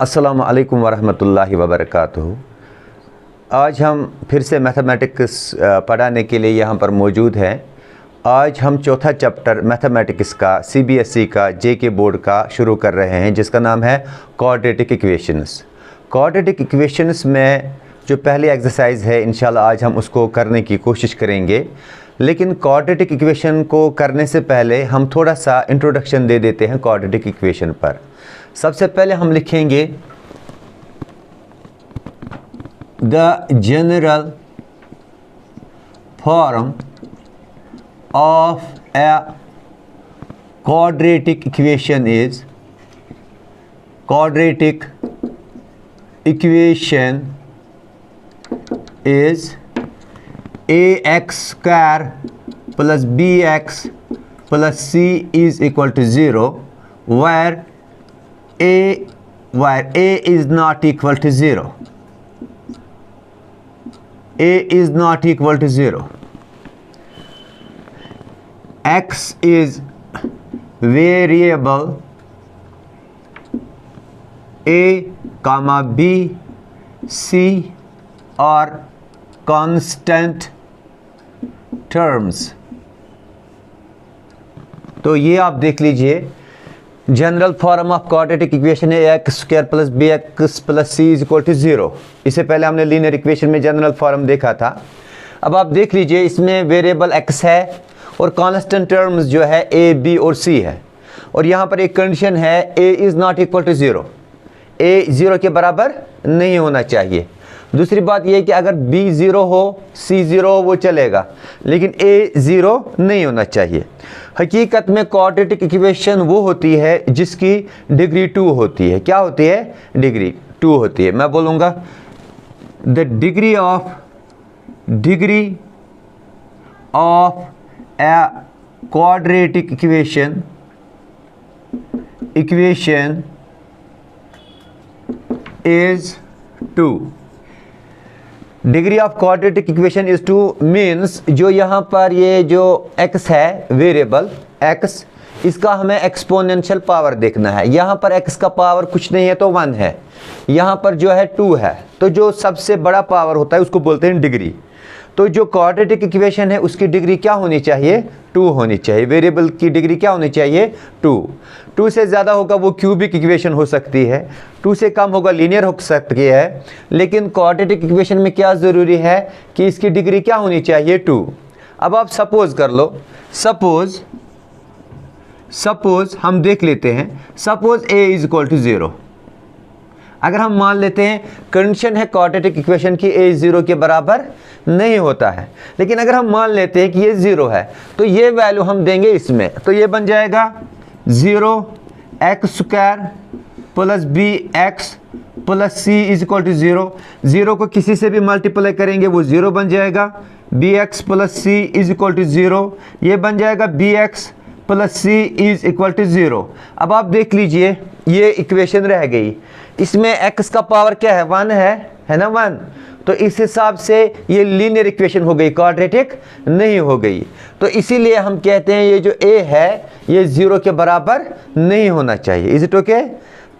अस्सलामु अलैकुम वरहमतुल्लाहि वबरकातुहू। आज हम फिर से मैथमेटिक्स पढ़ाने के लिए यहाँ पर मौजूद हैं। आज हम चौथा चैप्टर मैथमेटिक्स का CBSE का JK बोर्ड का शुरू कर रहे हैं, जिसका नाम है क्वाड्रेटिक इक्वेशंस। क्वाड्रेटिक इक्वेशंस में जो पहली एक्सरसाइज है, इंशाल्लाह आज हम उसको करने की कोशिश करेंगे। लेकिन क्वाड्रेटिक इक्वेशन को करने से पहले हम थोड़ा सा इंट्रोडक्शन दे देते हैं क्वाड्रेटिक इक्वेशन पर। सबसे पहले हम लिखेंगे the general form of a quadratic equation is ax square plus bx plus c is equal to 0 where a is not equal to 0. A is not equal to 0. X is variable a comma b c are constant terms। तो ये आप देख लीजिए, general form of quadratic equation है x square plus b x plus c is equal to 0। इससे पहले हमने linear equation में जनरल फॉर्म देखा था। अब आप देख लीजिए, इसमें वेरिएबल एक्स है और कांस्टेंट टर्म्स जो है ए बी और सी है। और यहाँ पर एक कंडीशन है, a is not equal to 0, a 0 के बराबर नहीं होना चाहिए। दूसरी बात यह है कि अगर b 0 हो, c 0 हो, वो चलेगा, लेकिन a 0 नहीं होना चाहिए। हकीकत में क्वाड्रेटिक इक्वेशन वो होती है जिसकी डिग्री 2 होती है। क्या होती है? डिग्री 2 होती है। मैं बोलूँगा the degree of a quadratic equation is 2। Degree of quadratic equation is 2 means जो यहाँ पर ये जो x है, वेरिएबल x, इसका हमें एक्सपोनेंशियल पावर देखना है। यहाँ पर x का पावर कुछ नहीं है तो 1 है, यहाँ पर जो है 2 है। तो जो सबसे बड़ा पावर होता है उसको बोलते हैं डिग्री। तो जो क्वाड्रेटिक इक्वेशन है उसकी डिग्री क्या होनी चाहिए? 2 होनी चाहिए। वेरिएबल की डिग्री क्या होनी चाहिए? 2 से ज़्यादा होगा वो क्यूबिक इक्वेशन हो सकती है, 2 से कम होगा लीनियर हो सकती है। लेकिन क्वाड्रेटिक इक्वेशन में क्या ज़रूरी है कि इसकी डिग्री क्या होनी चाहिए? 2। अब आप सपोज कर लो, सपोज हम देख लेते हैं, suppose a is equal to 0। अगर हम मान लेते हैं, कंडीशन है क्वाड्रेटिक इक्वेशन की a 0 के बराबर नहीं होता है, लेकिन अगर हम मान लेते हैं कि ये 0 है तो ये वैल्यू हम देंगे इसमें, तो ये बन जाएगा 0 x square plus b x plus c is equal to 0। 0 को किसी से भी मल्टीप्लाई करेंगे वो 0 बन जाएगा। B x plus c is equal to 0, ये बन जाएगा b x plus c is equal to 0। अब आप देख लीजिए, ये इक्वेशन रह गई। इसमें x का पावर क्या है? 1 है ना, 1। तो इस हिसाब से ये लीनियर इक्वेशन हो गई, क्वाड्रेटिक नहीं हो गई। तो इसीलिए हम कहते हैं ये जो a है ये 0 के बराबर नहीं होना चाहिए। Is it okay?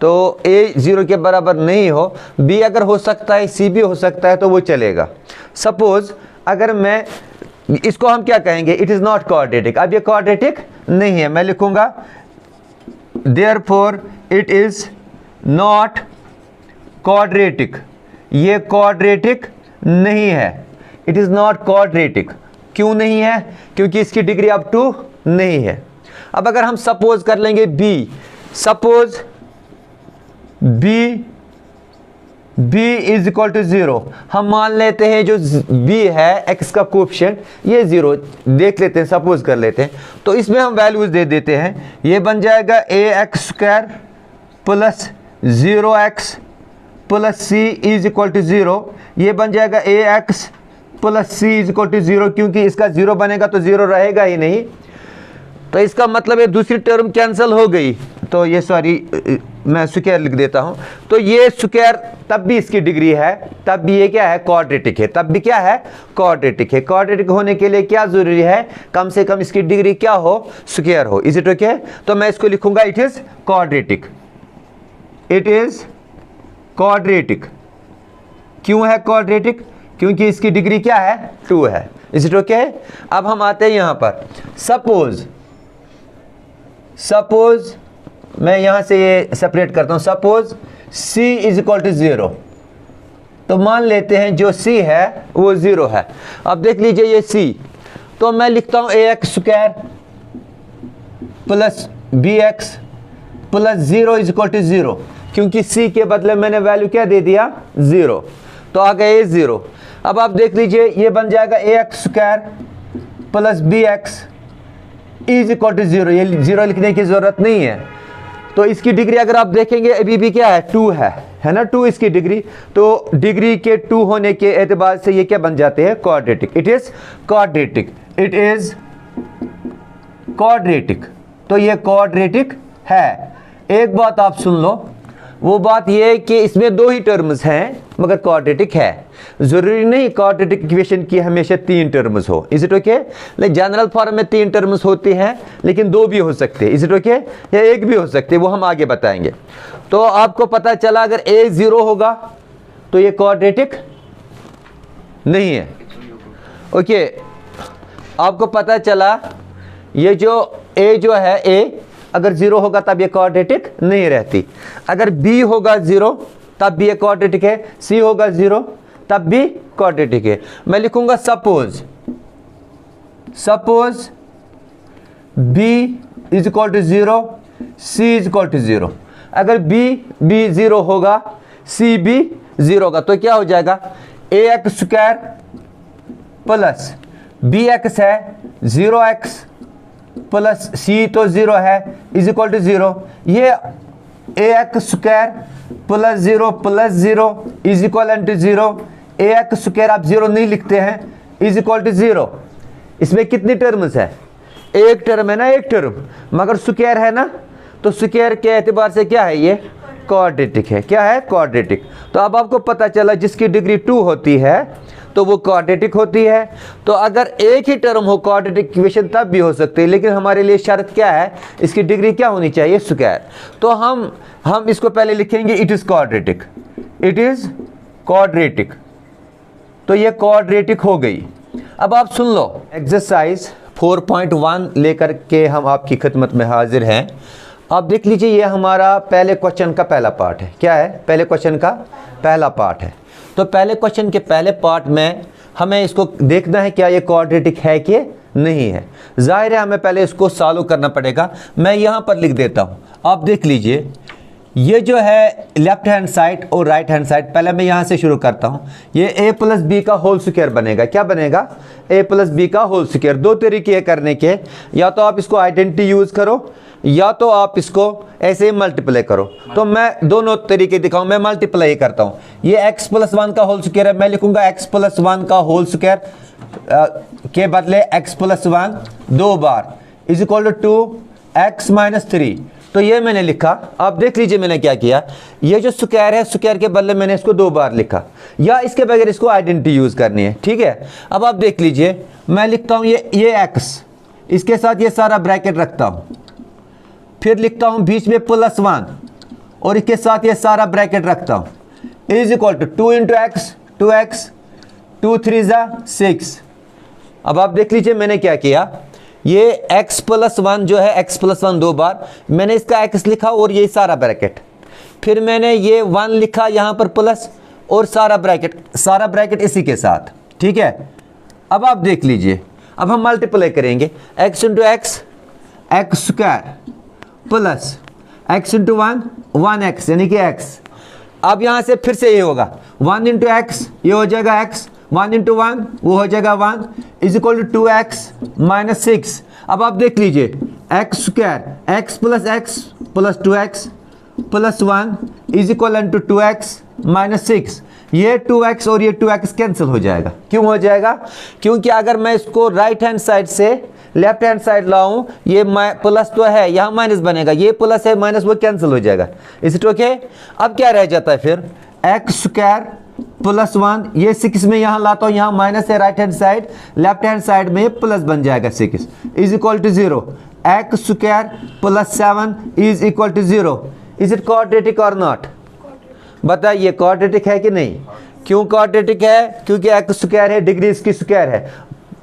तो a 0 के बराबर नहीं हो, b अगर हो सकता है, c भी हो सकता है, तो वो चलेगा। सपोज अगर मैं इसको हम क्या कहेंगे? It is not quadratic. अब ये क्वाड्रेटिक नहीं है, मैं लिखूंगा therefore it is not quadratic. ये क्वाड्रेटिक नहीं है, इट इज़ नॉट क्वाड्रेटिक। क्यों नहीं है? क्योंकि इसकी डिग्री अब 2 नहीं है। अब अगर हम सपोज कर लेंगे b, suppose b is equal to 0, हम मान लेते हैं जो b है x का कोएफिशिएंट ये 0 देख लेते हैं, सपोज कर लेते हैं। तो इसमें हम वैल्यूज दे देते हैं, ये बन जाएगा ax square plus 0x plus c is equal to 0, ये बन जाएगा ax plus c is equal to 0। क्योंकि इसका 0 बनेगा तो 0 रहेगा ही नहीं, तो इसका मतलब ये दूसरी टर्म कैंसिल हो गई। तो ये सॉरी मैं स्क्वायर लिख देता हूं। तो ये स्क्वायर तब भी इसकी डिग्री है, तब भी ये क्या है? क्वाड्रेटिक है। तब भी क्या है? क्वाड्रेटिक है। क्वाड्रेटिक होने के लिए क्या जरूरी है? कम से कम इसकी डिग्री क्या हो? स्क्वायर हो। Is it okay? तो मैं इसको लिखूंगा it is quadratic. It is quadratic. क्यों है क्वाड्रेटिक? क्योंकि इसकी डिग्री क्या है? 2 है। Is it okay? अब हम आते हैं यहां पर। सपोज मैं यहां से ये सेपरेट करता हूं। Suppose c is equal to 0, तो मान लेते हैं जो c है वो 0 है। अब देख लीजिए ये c, तो मैं लिखता हूं ax square plus bx plus 0 is equal to 0, क्योंकि c के बदले मैंने वैल्यू क्या दे दिया? 0, तो आ गया ये 0। अब आप देख लीजिए ये बन जाएगा ax square plus bx is equal to 0। ये 0 लिखने की जरूरत नहीं है। तो इसकी डिग्री अगर आप देखेंगे अभी भी क्या है? 2 है ना? 2 इसकी डिग्री। तो डिग्री के 2 होने के एतबार से ये क्या बन जाते हैं? Quadratic. It is quadratic. It is quadratic. तो ये क्वाड्रेटिक है। एक बात आप सुन लो, वो बात ये है कि इसमें 2 ही टर्म्स हैं मगर क्वाड्रेटिक है। जरूरी नहीं क्वाड्रेटिक इक्वेशन की हमेशा 3 टर्म्स हो। Is it okay? Like general form में 3 टर्म्स होती हैं, लेकिन 2 भी हो सकते हैं। Is it okay? या 1 भी हो सकते हैं, वो हम आगे बताएंगे। तो आपको पता चला अगर a 0 होगा तो ये क्वाड्रेटिक नहीं है। ओके, आपको पता चला ये जो a जो है a अगर 0 होगा तब ये क्वाड्रेटिक नहीं रहती। अगर b होगा 0 तब भी ये क्वाड्रेटिक है, c होगा 0 तब भी क्वाड्रेटिक है। मैं लिखूंगा suppose b is equal to 0, c is equal to 0। अगर b 0 होगा, c भी 0 होगा, तो क्या हो जाएगा? ax स्क्वायर प्लस bx है 0x प्लस c तो 0 है इज इक्वल टू 0। ये ax square plus 0 is equal to 0। ax square आप 0 नहीं लिखते हैं, इज इक्वल टू 0। इसमें कितनी टर्म्स है? एक टर्म है ना, एक टर्म, मगर स्क्वायर है ना, तो स्क्वायर के एतबार से क्या है? ये क्वाड्रेटिक है। क्या है? क्वाड्रेटिक। तो अब आपको पता चला जिसकी डिग्री 2 होती है तो वो क्वाड्रेटिक होती है। तो अगर एक ही टर्म हो क्वाड्रेटिक इक्वेशन तब भी हो सकती है, लेकिन हमारे लिए शर्त क्या है? इसकी डिग्री क्या होनी चाहिए? स्क्वायर। तो हम इसको पहले लिखेंगे it is quadratic. It is quadratic. तो ये क्वाड्रेटिक हो गई। अब आप सुन लो, एक्सरसाइज 4.1 लेकर के हम आपकी खिदमत में हाजिर हैं। अब देख लीजिए ये हमारा पहले क्वेश्चन का पहला पार्ट है। क्या है? पहले क्वेश्चन का पहला पार्ट है। तो पहले क्वेश्चन के पहले पार्ट में हमें इसको देखना है क्या ये क्वाड्रेटिक है कि नहीं है। जाहिर है हमें पहले इसको सॉल्व करना पड़ेगा। मैं यहाँ पर लिख देता हूँ, आप देख लीजिए। ये जो है लेफ्ट हैंड साइड और राइट हैंड साइड, पहले मैं यहाँ से शुरू करता हूँ। ये a प्लस बी का होल स्क्वायर बनेगा। क्या बनेगा? a प्लस बी का होल स्क्वायर। 2 तरीके है करने के, या तो आप इसको आइडेंटिटी यूज़ करो या तो आप इसको ऐसे ही मल्टीप्लाई करो। तो मैं दोनों तरीके दिखाऊं। मैं मल्टीप्लाई करता हूं। ये x प्लस 1 का होल स्क्वायर है, मैं लिखूंगा x प्लस 1 का होल स्क्वायर के बदले x प्लस 1 2 बार is equal to 2x minus 3। तो ये मैंने लिखा। आप देख लीजिए मैंने क्या किया। ये जो स्क्वायर है, स्क्वायर के बदले मैंने इसको 2 बार लिखा, या इसके बगैर इसको आइडेंटिटी यूज़ करनी है। ठीक है, अब आप देख लीजिए मैं लिखता हूँ ये x, इसके साथ ये सारा ब्रैकेट रखता हूँ, फिर लिखता हूं बीच में प्लस 1 और इसके साथ ये सारा ब्रैकेट रखता हूं is equal to 2 into x 2x 2 3 ज़ा 6। अब आप देख लीजिए मैंने क्या किया। ये x प्लस 1 जो है x प्लस 1 2 बार मैंने इसका x लिखा और ये सारा ब्रैकेट, फिर मैंने ये 1 लिखा यहाँ पर प्लस और सारा ब्रैकेट इसी के साथ। ठीक है, अब आप देख लीजिए। अब हम मल्टीप्लाई करेंगे x into x x square plus x into 1 यानी कि x। अब यहाँ से फिर से ये होगा 1 इंटू एक्स, ये हो जाएगा x, 1 इंटू 1 वो हो जाएगा 1 is equal to 2x minus 6। अब आप देख लीजिए x square x plus 2x plus 1 is equal to 2x minus 6। ये 2x और ये 2x कैंसिल हो जाएगा। क्यों हो जाएगा? क्योंकि अगर मैं इसको राइट हैंड साइड से लेफ्ट हैंड साइड लाऊं, ये प्लस तो है, यहाँ माइनस बनेगा, ये प्लस है माइनस वो कैंसिल हो जाएगा। Is it okay? अब क्या रह जाता है फिर? एक्स स्क्वायर प्लस 1, ये 6 में यहाँ लाता हूँ, यहाँ माइनस है right hand side, left hand side में प्लस बन जाएगा 6 is equal to 0। X square plus 7 is equal to 0। Is it quadratic और नॉट? बताइए क्वाड्रेटिक है कि नहीं? क्यों क्वाड्रेटिक है? क्योंकि एक्स स्क्वायर है, डिग्री इसकी स्क्वायर है,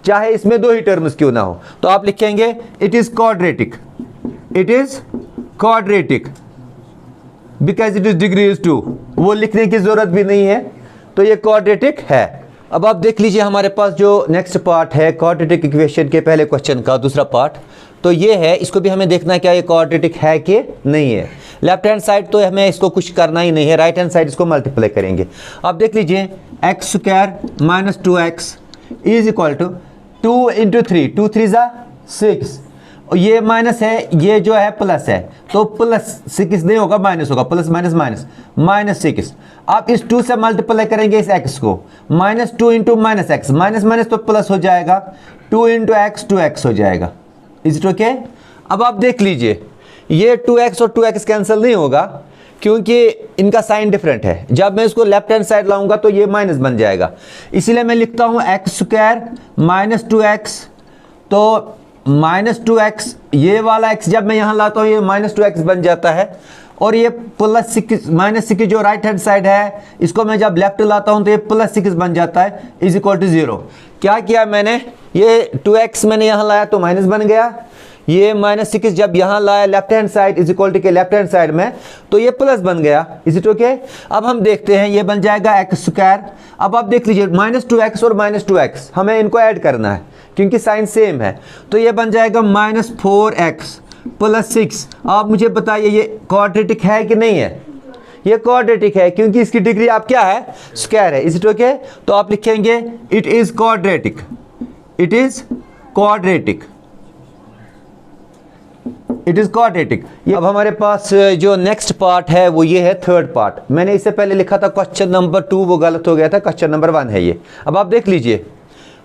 चाहे इसमें दो ही टर्म्स क्यों ना हो। तो आप लिखेंगे it is quadratic, it is quadratic because it is degree is 2। वो लिखने की जरूरत भी नहीं है, तो ये क्वाड्रेटिक है। अब आप देख लीजिए हमारे पास जो नेक्स्ट पार्ट है क्वाड्रेटिक इक्वेशन के पहले क्वेश्चन का दूसरा पार्ट, तो ये है, इसको भी हमें देखना है क्या ये क्वाड्रेटिक है कि नहीं है। लेफ्ट हैंड साइड तो हमें इसको कुछ करना ही नहीं है, राइट हैंड साइड इसको मल्टीप्लाई करेंगे। आप देख लीजिए x square minus 2x is equal to 2 into 3, 2 3 ज़ा 6, और ये माइनस है, ये जो है प्लस है, तो प्लस 6 नहीं होगा, माइनस होगा, प्लस माइनस माइनस, माइनस 6। आप इस 2 से मल्टीप्लाई करेंगे इस x को, minus 2 into minus x, minus minus तो प्लस हो जाएगा, 2 इंटू एक्स 2x हो जाएगा। Is it okay? अब आप देख लीजिए ये 2x और 2x कैंसिल नहीं होगा क्योंकि इनका साइन डिफरेंट है। जब मैं इसको लेफ्ट हैंड साइड लाऊंगा तो ये माइनस बन जाएगा, इसीलिए मैं लिखता हूँ एक्स स्क्वायर माइनस 2x, तो माइनस 2x, ये वाला x जब मैं यहाँ लाता हूँ ये माइनस 2x बन जाता है, और ये प्लस 6 माइनस 6 जो राइट हैंड साइड है इसको मैं जब लेफ्ट लाता हूँ तो ये प्लस 6 बन जाता है, इज इक्वल टू 0। क्या किया मैंने, ये 2x मैंने यहाँ लाया तो माइनस बन गया, ये माइनस 6 जब यहाँ लाया left hand side is equal to के लेफ्ट हैंड साइड में तो ये प्लस बन गया। Is it okay? अब हम देखते हैं, ये बन जाएगा एक्स स्क्वायर। अब आप देख लीजिए माइनस 2x और माइनस 2x हमें इनको ऐड करना है क्योंकि साइन सेम है, तो ये बन जाएगा माइनस 4x प्लस 6। आप मुझे बताइए ये क्वाड्रेटिक है कि नहीं है? ये क्वाड्रेटिक है क्योंकि इसकी डिग्री आप क्या है, स्क्वायर है। Is it okay? तो आप लिखेंगे it is quadratic, it is quadratic, it is quadratic. अब हमारे पास जो नेक्स्ट पार्ट है वो ये है थर्ड पार्ट। मैंने इससे पहले लिखा था क्वेश्चन नंबर 2, वो गलत हो गया था, क्वेश्चन नंबर 1 है ये। अब आप देख लीजिए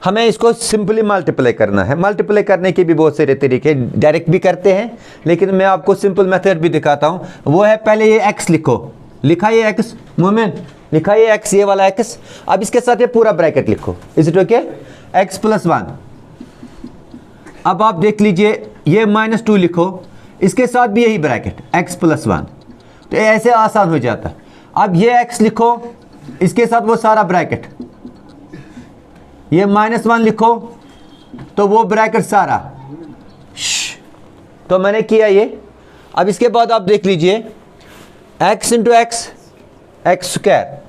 हमें इसको सिंपली मल्टीप्लाई करना है। मल्टीप्लाई करने के भी बहुत सारे तरीके, डायरेक्ट भी करते हैं लेकिन मैं आपको सिंपल मेथड भी दिखाता हूँ। वो है पहले ये x लिखो, लिखा ये x, मोमेंट लिखा ये x, ये वाला x। अब इसके साथ ये पूरा ब्रैकेट लिखो, is it okay? x plus 1। अब आप देख लीजिए ये माइनस 2 लिखो, इसके साथ भी यही ब्रैकेट x प्लस 1, तो ऐसे आसान हो जाता है। अब ये x लिखो, इसके साथ वो सारा ब्रैकेट, ये माइनस 1 लिखो तो वो ब्रैकेट सारा, तो मैंने किया ये। अब इसके बाद आप देख लीजिए x into x, x square,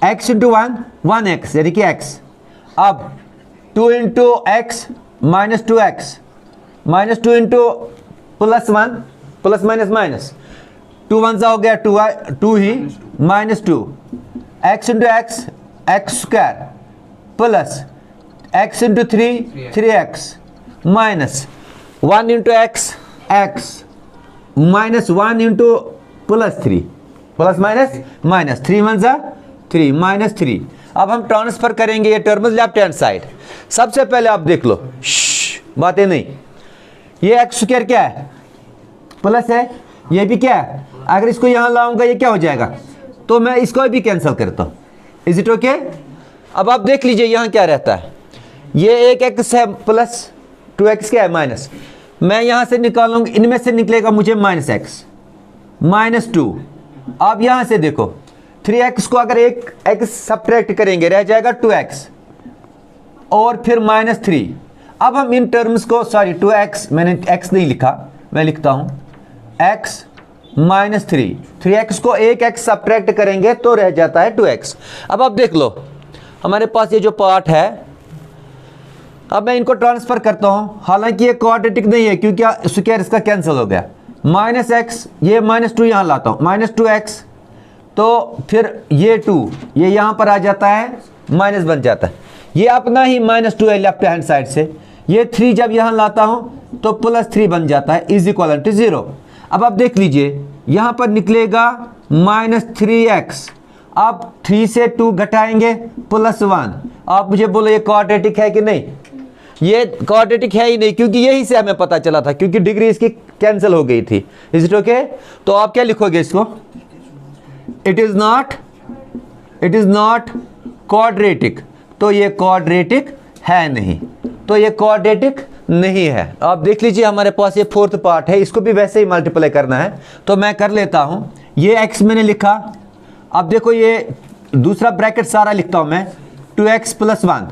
x into 1 1x यानी कि x। अब 2 into x minus 2x, minus 2 into plus 1, plus minus minus, 2 1 सा हो गया 2 ही, minus 2, x into x x square plus x into 3 3x minus 1 into x x minus 1 into plus 3, plus minus minus, 3 1 सा 3 minus 3। अब हम transfer करेंगे ये terms left hand side. सबसे पहले आप देख लो, बातें नहीं, ये एक्स स्क्वायर क्या है, प्लस है, ये भी क्या है, अगर इसको यहाँ लाऊंगा ये क्या हो जाएगा, तो मैं इसको भी कैंसिल करता हूँ। Is it okay? अब आप देख लीजिए यहाँ क्या रहता है, ये एक x है प्लस 2x क्या है माइनस, मैं यहाँ से निकालूंगा, इनमें से निकलेगा मुझे माइनस x माइनस 2। अब यहाँ से देखो 3x को अगर एक x सब्ट्रैक्ट करेंगे रह जाएगा 2x और फिर माइनस 3। अब हम इन टर्म्स को, सॉरी 2x, मैंने x नहीं लिखा, मैं लिखता हूँ x माइनस 3, 3x को एक x सब्ट्रैक्ट करेंगे तो रह जाता है 2x। अब आप देख लो हमारे पास ये जो पार्ट है, अब मैं इनको ट्रांसफर करता हूँ, हालांकि ये क्वाड्रेटिक नहीं है क्योंकि स्क्वायर इसका कैंसिल हो गया, माइनस x, ये माइनस 2 यहाँ लाता हूँ, माइनस 2x, तो फिर ये 2 ये यहाँ पर आ जाता है, माइनस बन जाता है, ये अपना ही माइनस 2 है लेफ्ट हैंड साइड से, ये 3 जब यहाँ लाता हूँ तो प्लस 3 बन जाता है, इज इक्वल टू 0। अब आप देख लीजिए यहाँ पर निकलेगा माइनस 3x, आप 3 से 2 घटाएंगे प्लस 1। आप मुझे बोलो ये क्वाड्रेटिक है कि नहीं? ये क्वाड्रेटिक है ही नहीं क्योंकि यही से हमें पता चला था, क्योंकि डिग्री इसकी कैंसिल हो गई थी। Is it okay? तो आप क्या लिखोगे इसको, इट इज नॉट क्वाड्रेटिक, तो ये क्वाड्रेटिक है नहीं, तो ये क्वाड्रेटिक नहीं है। आप देख लीजिए हमारे पास ये फोर्थ पार्ट है, इसको भी वैसे ही मल्टीप्लाई करना है, तो मैं कर लेता हूं ये x मैंने लिखा। अब देखो ये दूसरा ब्रैकेट सारा लिखता हूँ मैं, 2x + 1।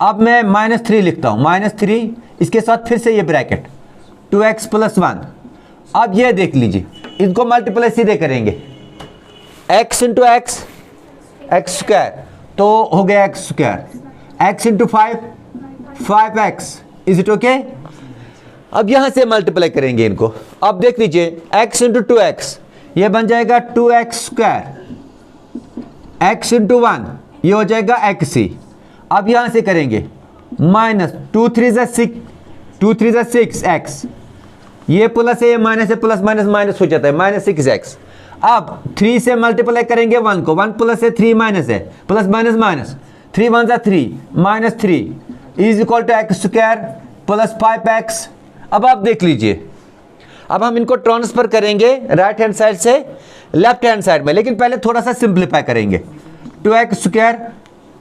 अब मैं -3 लिखता हूँ, -3 इसके साथ फिर से ये ब्रैकेट 2x + 1। अब ये देख लीजिए, इनको मल्टीप्लाई सीधे करेंगे, x × x x², तो हो गया x², x × 5 5x। Is it okay? अब यहां से मल्टीप्लाई करेंगे इनको। अब देख लीजिए x × 2x, ये बन जाएगा 2x², x × 1 ये हो जाएगा xc। अब यहां से करेंगे -2 × 3 = 6x, ये प्लस है, ये माइनस है, प्लस माइनस माइनस हो जाता है, -6x। अब 3 से मल्टीप्लाई करेंगे 1 को, 1 प्लस है, 3 माइनस है, plus minus minus, 3 × 1 = 3 -3 is equal to x² + 5x। अब आप देख लीजिए, अब हम इनको ट्रांसफर करेंगे राइट हैंड साइड से लेफ्ट हैंड साइड में, लेकिन पहले थोड़ा सा सिंप्लीफाई करेंगे। 2x²,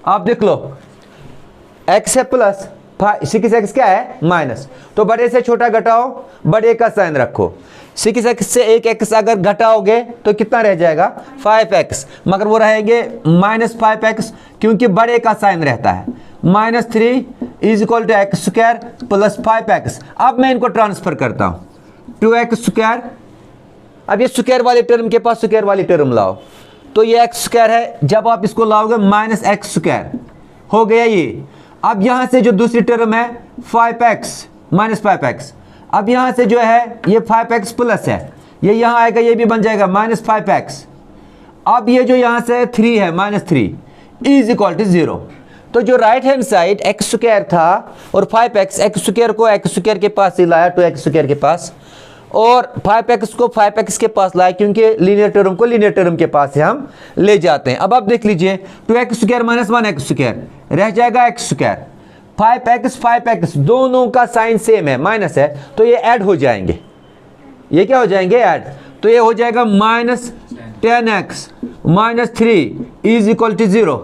आप देख लो x है प्लस 6x क्या है माइनस, तो बड़े से छोटा घटाओ, बड़े का साइन रखो। 6x से एक x अगर घटाओगे तो कितना रह जाएगा 5x, मगर वो रहेंगे -5x क्योंकि बड़े का साइन रहता है। -3 is equal to x² + 5x। अब मैं इनको ट्रांसफर करता हूँ 2x²। अब ये स्क्वायर वाले टर्म के पास स्क्वायर वाली टर्म लाओ, तो ये x² है, जब आप इसको लाओगे -x² हो गया ये। अब यहां से जो दूसरी टर्म है 5x -5x, अब यहां से जो है ये 5x प्लस है, ये यहां आएगा, ये भी बन जाएगा -5x। अब ये जो यहां से 3 है -3 इज इक्वल टू 0। तो जो राइट हैंड साइड x² था और 5x, x² को x² के पास ही लाया 2x² के पास, और 5x को 5x के पास लाया, क्योंकि लीनियर टर्म को लीनियर टर्म के पास से हम ले जाते हैं। अब आप देख लीजिए 2x² - 1x² रह जाएगा x², 5x दोनों का साइन सेम है, माइनस है, तो ये ऐड हो जाएंगे। ये क्या हो जाएंगे ऐड, तो ये हो जाएगा -10x -3 इज इक्वल टू 0।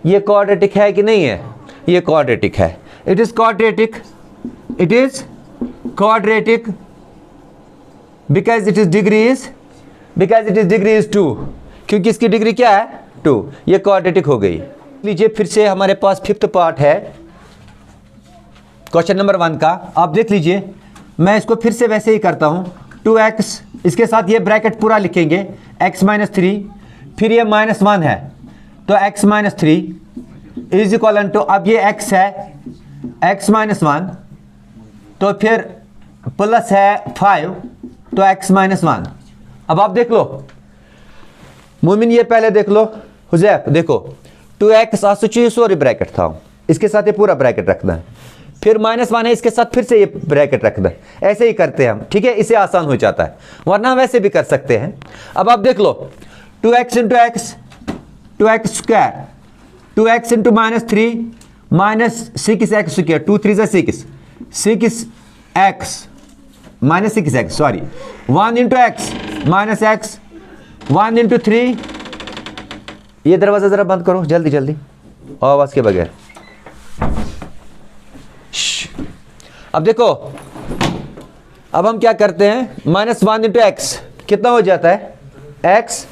ये क्वाड्रेटिक है कि नहीं है? ये क्वाड्रेटिक है, it is quadratic, it is quadratic because it is degree is 2, क्योंकि इसकी डिग्री क्या है 2। ये क्वाड्रेटिक हो गई। लीजिए फिर से हमारे पास 5th पार्ट है क्वेश्चन नंबर 1 का। आप देख लीजिए, मैं इसको फिर से वैसे ही करता हूँ। 2x, इसके साथ ये ब्रैकेट पूरा लिखेंगे, x -3, फिर ये -1 है, तो x -3 इज इक्वल टू, अब ये x है x -1, तो फिर प्लस है 5, तो x -1। अब आप देख लो मोमिन, ये पहले देख लो, हुजैफ देखो 2x सॉरी ब्रैकेट था, इसके साथ ये पूरा ब्रैकेट रखना है, फिर -1 है, इसके साथ फिर से ये ब्रैकेट रखना है, ऐसे ही करते हैं हम, ठीक है, इसे आसान हो जाता है, वरना वैसे भी कर सकते हैं। अब आप देख लो 2x × x 2x², 2x × -3 -6x², 2 3 = 6 6x -6x sorry, 1 × x -x 1 × 3। ये दरवाज़ा ज़रा बंद करो जल्दी जल्दी, आवाज़ के बगैर। अब देखो, अब हम क्या करते हैं, -1 × x कितना हो जाता है x,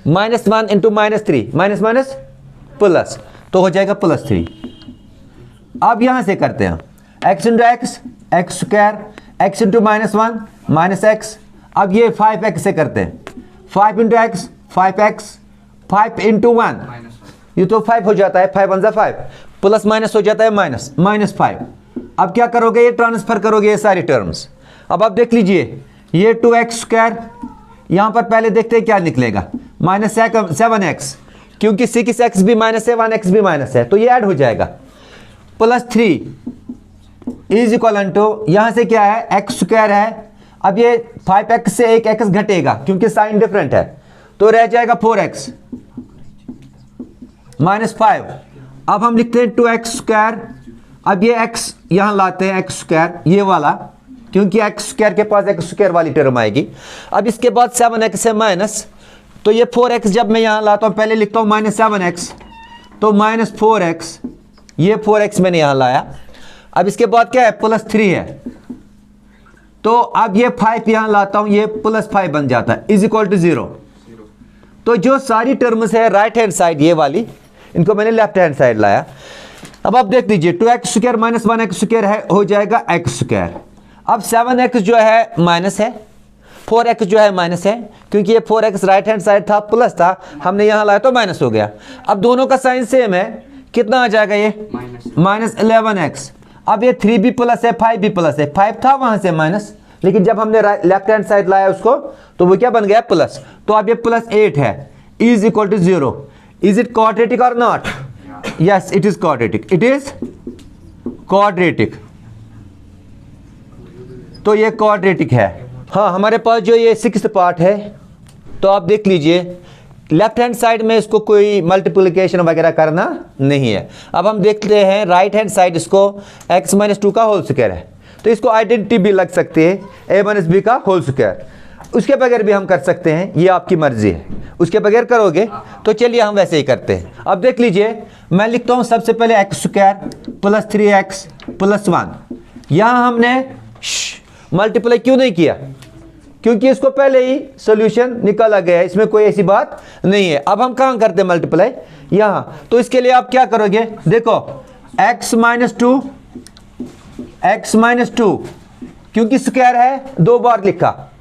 -1 × -3 प्लस, तो हो जाएगा +3। अब यहां से करते हैं x × x x², x × -1 -x। अब ये 5x से करते हैं, 5 × x 5x, 5 × 1 ये तो 5 हो जाता है, 5 × 1 = 5, प्लस माइनस हो जाता है -5। अब क्या करोगे, ये ट्रांसफर करोगे ये सारी टर्म्स। अब आप देख लीजिए ये 2x², यहां पर पहले देखते हैं क्या निकलेगा, -7x, क्योंकि 6x भी माइनस है, 1x भी माइनस है, तो ये ऐड हो जाएगा, +3 इज इक्वल टू, यहां से क्या है x² है, अब ये 5x से एक x घटेगा क्योंकि साइन डिफरेंट है, तो रह जाएगा 4x -5। अब हम लिखते हैं 2x², अब ये x यहां लाते हैं x², ये वाला, क्योंकि x² के पास x² वाली टर्म आएगी। अब इसके बाद 7x है माइनस, तो ये 4x जब मैं यहां लाता हूं, पहले लिखता हूं -7x, तो -4x, ये 4x मैंने यहां लाया। अब इसके बाद क्या है, +3 है, तो अब ये 5 यहां लाता हूं, ये +5 बन जाता है, इज इक्वल टू 0। तो जो सारी टर्म्स है राइट हैंड साइड ये वाली, इनको मैंने लेफ्ट हैंड साइड लाया। अब आप देख लीजिए 2x² माइनस 1x² है, हो जाएगा x²। अब 7x जो है माइनस है, 4x जो है माइनस है, क्योंकि ये 4x राइट हैंड साइड था, प्लस था, हमने यहाँ लाया तो माइनस हो गया। अब दोनों का साइन सेम है, कितना आ जाएगा ये माइनस 11x। अब ये 3b प्लस है, 5b प्लस है, 5 था वहां से माइनस, लेकिन जब हमने लेफ्ट हैंड साइड लाया उसको तो वो क्या बन गया प्लस। तो अब ये प्लस 8 है, is equal to 0। Is it quadratic और not? Yes it is quadratic, it is quadratic. तो ये क्वाड्रेटिक है। हाँ, हमारे पास जो ये 6th पार्ट है, तो आप देख लीजिए लेफ्ट हैंड साइड में इसको कोई मल्टीप्लिकेशन वगैरह करना नहीं है। अब हम देखते हैं राइट हैंड साइड, इसको x-2 का होल स्क्वायर है, तो इसको आइडेंटिटी भी लग सकती है a-b का होल स्क्वायर। उसके बगैर भी हम कर सकते हैं, ये आपकी मर्जी है। उसके बगैर करोगे तो चलिए हम वैसे ही करते हैं। अब देख लीजिए, मैं लिखता हूं सबसे पहले x² प्लस 3x प्लस 1। यहां हमने मल्टीप्लाई क्यों नहीं किया? क्योंकि इसको पहले ही सॉल्यूशन निकाला गया है, इसमें कोई ऐसी बात नहीं है। अब हम कहां करते हैं मल्टीप्लाई? यहां। तो इसके लिए आप क्या करोगे? देखो x-2 क्योंकि स्क्वायर है, 2 बार लिखा।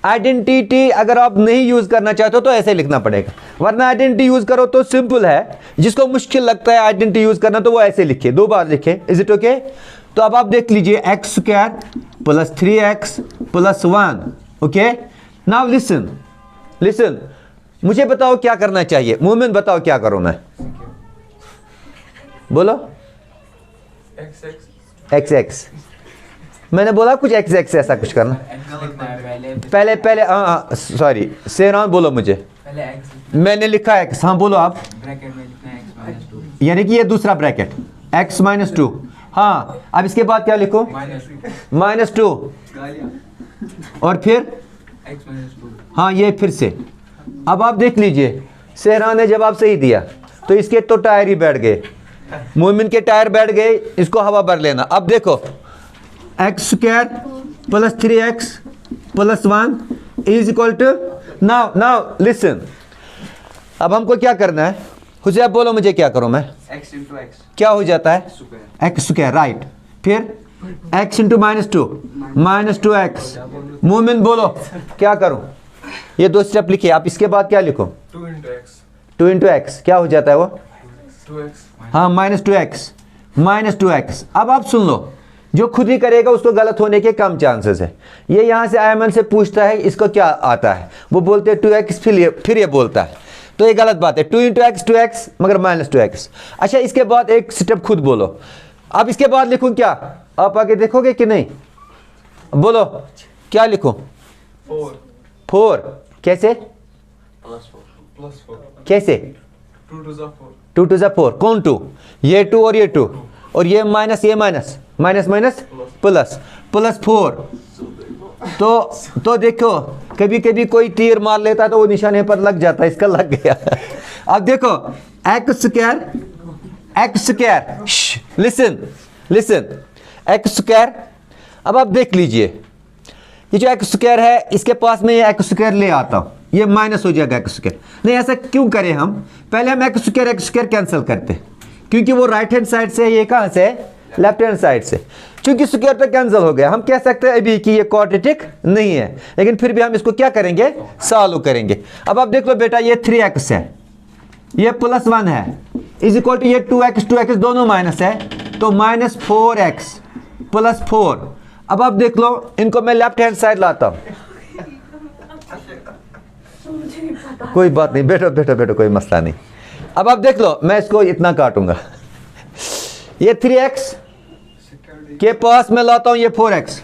आइडेंटिटी अगर आप नहीं यूज करना चाहते हो तो ऐसे लिखना पड़ेगा, वरना आइडेंटिटी यूज करो तो सिंपल है। जिसको मुश्किल लगता है आइडेंटिटी यूज करना तो वो ऐसे लिखे, 2 बार लिखे। Is it okay? तो अब आप देख लीजिए x² plus 3x plus 1। Okay, now listen, मुझे बताओ क्या करना चाहिए। मोमिन बताओ क्या करूं मैं? बोलो। x मैंने बोला कुछ x ऐसा कुछ करना। पहले हाँ सॉरी सेहरान बोलो मुझे। मैंने लिखा x, हाँ बोलो आप। ब्रैकेट में लिखना है x-2, यानी कि ये दूसरा ब्रैकेट x-2। हाँ, अब इसके बाद क्या लिखो? -2 और फिर x-2। हाँ ये फिर से। अब आप देख लीजिए, सेहरा ने जवाब सही दिया, तो इसके तो टायर ही बैठ गए, मोमिन के टायर बैठ गए, इसको हवा भर लेना। अब देखो x² plus 3x plus 1 is equal to, now listen. अब हमको क्या करना है? हुजैब बोलो मुझे क्या करूं मैं? x into x क्या हो जाता है? स्क्वायर। x², right. फिर x इंटू -2x। मोमिन बोलो क्या करूं? ये 2 स्टेप लिखिए। आप इसके बाद क्या लिखो? 2 into x 2 इंटू एक्स क्या हो जाता है वो? 2x हाँ -2x। अब आप सुन लो, जो खुद ही करेगा उसको गलत होने के कम चांसेस है। ये यहाँ से आयमन से पूछता है इसको क्या आता है, वो बोलते हैं 2x, फिर ये बोलता है, तो ये गलत बात है। 2 इंटू एक्स 2x मगर -2x। अच्छा, इसके बाद एक स्टेप खुद बोलो। अब इसके बाद लिखूं क्या? आप आगे देखोगे कि नहीं? बोलो क्या लिखूं? 4 कैसे? +4 कैसे? 2 to the 4 2 to the 4 कौन 2? ये 2 और ये 2 और ये माइनस, ये माइनस प्लस +4। तो देखो कभी कभी कोई तीर मार लेता है तो वो निशाने पर लग जाता है, इसका लग गया। अब देखो x², लिसन x²। अब आप देख लीजिए, ये जो x² है इसके पास में ये x² ले आता हूं, ये माइनस हो जाएगा x²। नहीं, ऐसा क्यों करें हम? पहले हम x² कैंसिल करते हैं, क्योंकि वो राइट हैंड साइड से, ये कहां से? लेफ्ट हैंड साइड से। चूंकि स्क्वायर तो कैंसिल हो गया, हम कह सकते हैं अभी कि ये क्वाड्रेटिक नहीं है, लेकिन फिर भी हम इसको क्या करेंगे? सॉल्व करेंगे। अब आप देख लो बेटा, ये 3x है, ये +1 है, इज इक्वल टू ये 2x दोनों माइनस है, तो -4x + 4। अब आप देख लो, इनको मैं लेफ्ट हैंड साइड लाता हूं। कोई बात नहीं, बैठो, कोई मसला नहीं। अब आप देख लो, मैं इसको इतना काटूंगा, ये 3x के पास मैं लाता हूं ये 4x,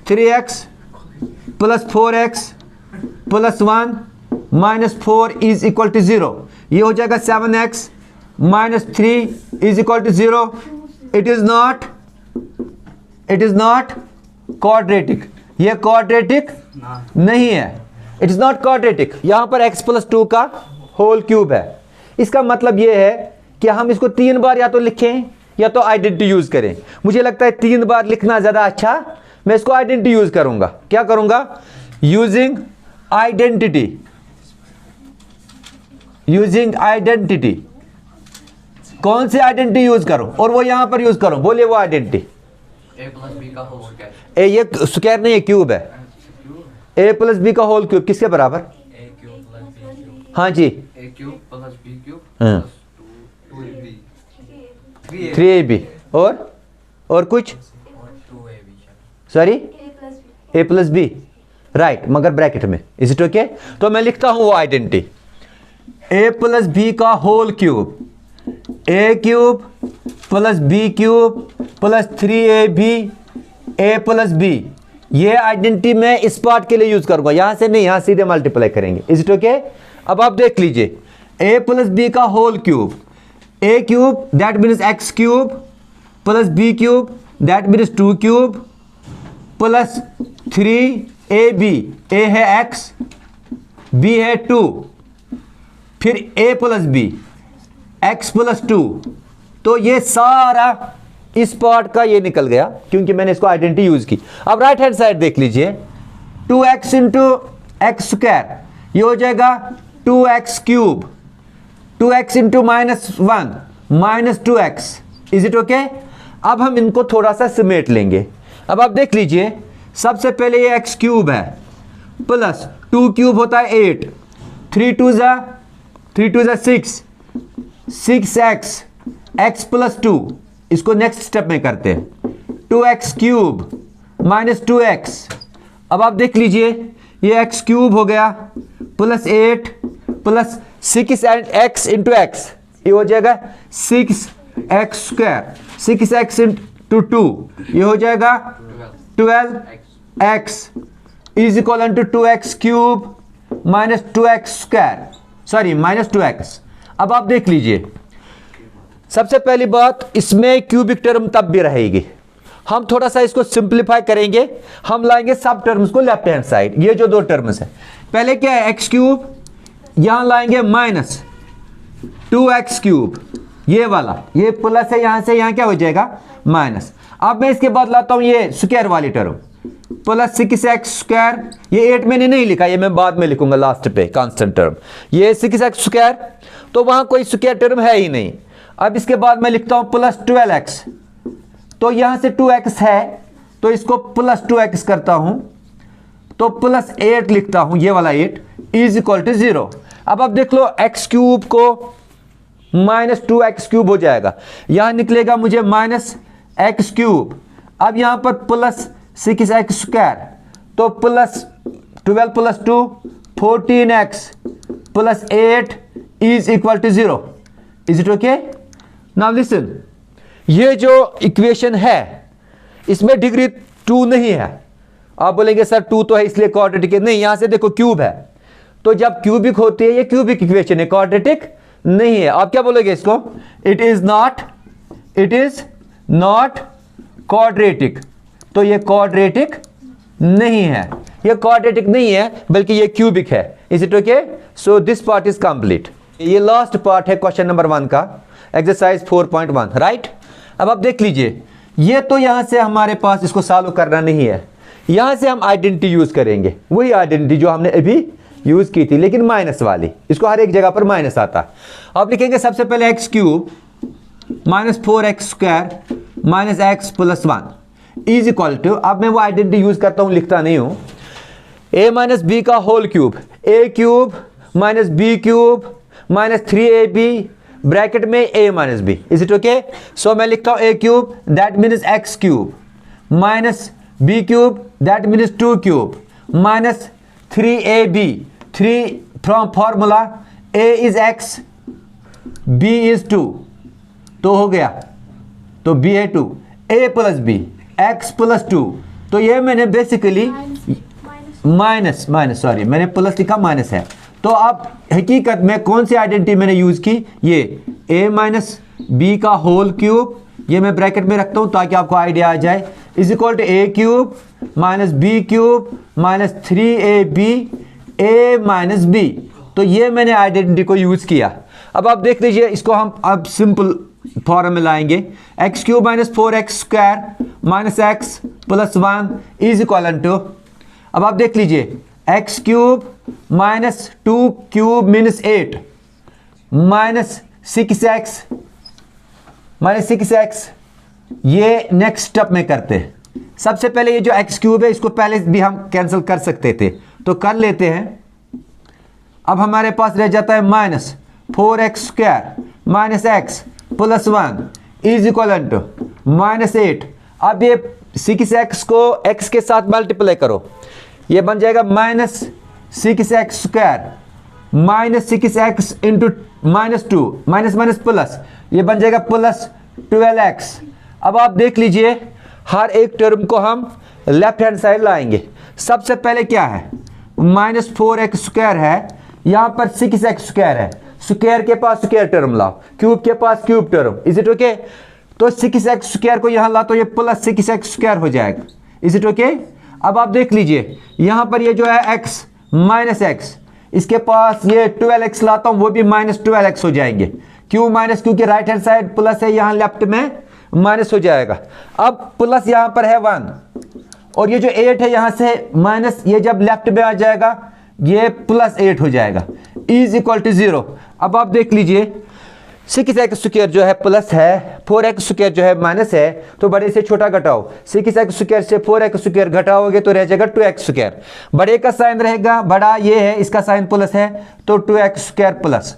3x + 4x + 1 -4 is equal to 0। ये हो जाएगा 7x -3 is equal to 0। It is not quadratic. ये क्वाड्रेटिक नहीं है, इट इज नॉट क्वाड्रेटिक। यहां पर x + 2 का होल क्यूब है। इसका मतलब ये है कि हम इसको 3 बार या तो लिखें या तो आइडेंटिटी यूज करें। मुझे लगता है 3 बार लिखना ज्यादा अच्छा, मैं इसको आइडेंटिटी यूज करूंगा। क्या करूंगा? Using identity. Using identity. कौन सी आइडेंटिटी यूज करो और वो यहां पर यूज करो, बोलिए वो आइडेंटिटी। A plus B का होल स्क्वायर। ए ये स्क्वायर नहीं है, क्यूब है। ए प्लस बी का होल क्यूब किसके बराबर? A cube plus B cube. हाँ जी, A cube plus B cube हाँ। Plus 2AB। 3ab और कुछ 2AB। Sorry A plus B, right, मगर ब्रैकेट में। Is it okay? तो मैं लिखता हूं वो आइडेंटिटी, ए प्लस बी का whole cube, A cube plus b cube plus 3ab a plus b. ये आइडेंटिटी मैं इस पार्ट के लिए यूज करूंगा, यहां से नहीं, यहां सीधे मल्टीप्लाई करेंगे। Is it okay? अब आप देख लीजिए, ए प्लस बी का whole cube, A cube that means x cube plus b cube that means 2 cube plus 3ab, a है x, b है 2, फिर a plus b, x plus 2। तो ये सारा इस पार्ट का ये निकल गया क्योंकि मैंने इसको आइडेंटिटी यूज की। अब राइट हैंड साइड देख लीजिए, 2x इंटू एक्स स्क्वायर, ये हो जाएगा 2x cube, 2x into -1 minus 2x। Is it okay? अब हम इनको थोड़ा सा समेट लेंगे। अब आप देख लीजिए, सबसे पहले ये x क्यूब है प्लस 2 क्यूब होता है 8, 3 2 जा 6, 6x, x प्लस 2। इसको नेक्स्ट स्टेप में करते हैं, 2x क्यूब माइनस 2x। अब आप देख लीजिए, ये x क्यूब हो गया plus 8 plus 6 and x into x, ये हो जाएगा 6x स्क्वायर, 6x इंटू 2 ये हो जाएगा 12x is equal to 2x cube minus 2x square, sorry minus 2x। अब आप देख लीजिए, सबसे पहली बात, इसमें क्यूबिक टर्म तब भी रहेगी। हम थोड़ा सा इसको सिंप्लीफाई करेंगे, हम लाएंगे सब टर्म्स को लेफ्ट हैंड साइड। ये जो दो टर्म्स है, पहले क्या है x क्यूब, यहां लाएंगे माइनस 2x क्यूब, ये वाला, ये प्लस है, यहां से यहां क्या हो जाएगा माइनस। अब मैं इसके बाद लाता हूं ये स्क्वायर वाली टर्म, प्लस 6x स्क्वायर, ये 8 मैंने नहीं लिखा, ये मैं बाद में लिखूंगा लास्ट पे, कांस्टेंट टर्म। ये 6x स्क्वायर, तो वहां कोई स्क्वायर टर्म है ही नहीं। अब इसके बाद मैं लिखता हूं प्लस 12x, तो यहां से 2x है तो इसको प्लस 2x करता हूं, तो प्लस 8 लिखता हूं, ये वाला 8 इज इक्वल टू 0। अब आप देख लो, x क्यूब को माइनस 2x क्यूब हो जाएगा, यहां निकलेगा मुझे माइनस x क्यूब। अब यहां पर प्लस 6x स्क्वायर, तो plus 12 plus 2 14x plus 8 is equal to 0। Is it okay? Now listen, ये जो इक्वेशन है इसमें डिग्री 2 नहीं है। आप बोलेंगे सर 2 तो है इसलिए क्वाड्रेटिक है, नहीं, यहां से देखो क्यूब है, तो जब क्यूबिक होती है ये क्यूबिक इक्वेशन है, क्वाड्रेटिक नहीं है। आप क्या बोलोगे इसको? इट इज नॉट क्वाड्रेटिक, तो ये क्वाड्रेटिक नहीं है, ये क्वाड्रेटिक नहीं है बल्कि ये क्यूबिक है। Is it okay? So this part is complete. ये लास्ट पार्ट है क्वेश्चन नंबर 1 का, एक्सरसाइज 4.1, राइट। अब आप देख लीजिए, ये तो यहां से हमारे पास इसको सॉल्व करना नहीं है, यहां से हम आइडेंटिटी यूज करेंगे, वही आइडेंटिटी जो हमने अभी यूज की थी लेकिन माइनस वाली, इसको हर एक जगह पर माइनस आता है। आप लिखेंगे सबसे पहले x cube minus 4x square minus x plus 1 is equal to, अब मैं वो आइडेंटिटी यूज करता हूं, लिखता नहीं हूं, a माइनस बी का whole cube, a cube minus B cube minus 3ab bracket में a minus B. Is it okay? So मैं लिखता हूं a cube that means x cube minus b cube that means 2 cube minus 3ab, 3 from formula a is x b is 2, तो हो गया, तो b है 2, a plus b x plus 2, तो ये मैंने बेसिकली माइनस सॉरी मैंने प्लस लिखा, माइनस है। तो अब हकीकत में कौन सी आइडेंटिटी मैंने यूज की, ये a माइनस बी का होल क्यूब, ये मैं ब्रैकेट में रखता हूं ताकि आपको आइडिया आ जाए, is equal to a cube minus B cube minus 3ab a minus b। तो ये मैंने आइडेंटिटी को यूज किया। अब आप देख लीजिए, इसको हम अब सिंपल फॉर्म में लाएंगे, x cube minus 4x square minus x plus 1 is equal to, अब आप देख लीजिए, x cube minus 2 cube means 8, -6x ये नेक्स्ट स्टेप में करते हैं। सबसे पहले ये जो एक्स क्यूब है इसको पहले भी हम कैंसिल कर सकते थे, तो कर लेते हैं। अब हमारे पास रह जाता है -4x² -x + 1 is equal to -8। अब ये 6x को x के साथ मल्टीप्लाई करो, ये बन जाएगा -6x² -6x into -2 minus plus, ये बन जाएगा +12x। अब आप देख लीजिए हर एक टर्म को हम लेफ्ट हैंड साइड लाएंगे। सबसे पहले क्या है, -4x² है, यहां पर 6x² है, स्क्वायर के पास स्क्वायर टर्म लाओ, क्यूब के पास cube term, is it okay? तो 6x² को यहां ला तो ये +6x² हो जाएगा, इज इट ओके? अब आप देख लीजिए यहां पर ये जो है x -x, इसके पास ये 12x लाता हूं, वो भी -12x हो जाएंगे। क्यों माइनस? क्योंकि राइट हैंड साइड प्लस है, यहां लेफ्ट में माइनस हो जाएगा। अब प्लस यहां पर है 1 और ये जो 8 है यहां से माइनस, ये जब लेफ्ट में आ जाएगा ये +8 हो जाएगा, इज इक्वल टू 0। अब आप देख लीजिए 6x² जो है प्लस है, 4x² जो है माइनस है, तो बड़े से छोटा घटाओ, 6x² से 4x² घटाओगे तो रह जाएगा 2x²। बड़े का साइन रहेगा, बड़ा ये है, इसका साइन प्लस है तो 2x² प्लस,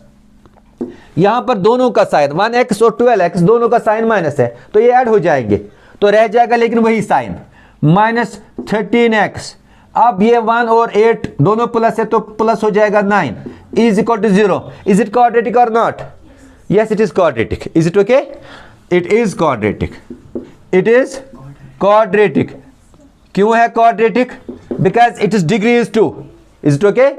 यहां पर दोनों का साइन 1x और 12x दोनों का साइन माइनस है, तो ये ऐड हो जाएंगे, तो रह जाएगा लेकिन वही साइन -13x। अब ये 1 और 8 दोनों प्लस है तो प्लस हो जाएगा 9 is equal to 0। Is it quadratic और not? Yes, it is quadratic. Is it okay? It is quadratic. It is quadratic. क्यों है quadratic? Because its degree is 2. Is it okay?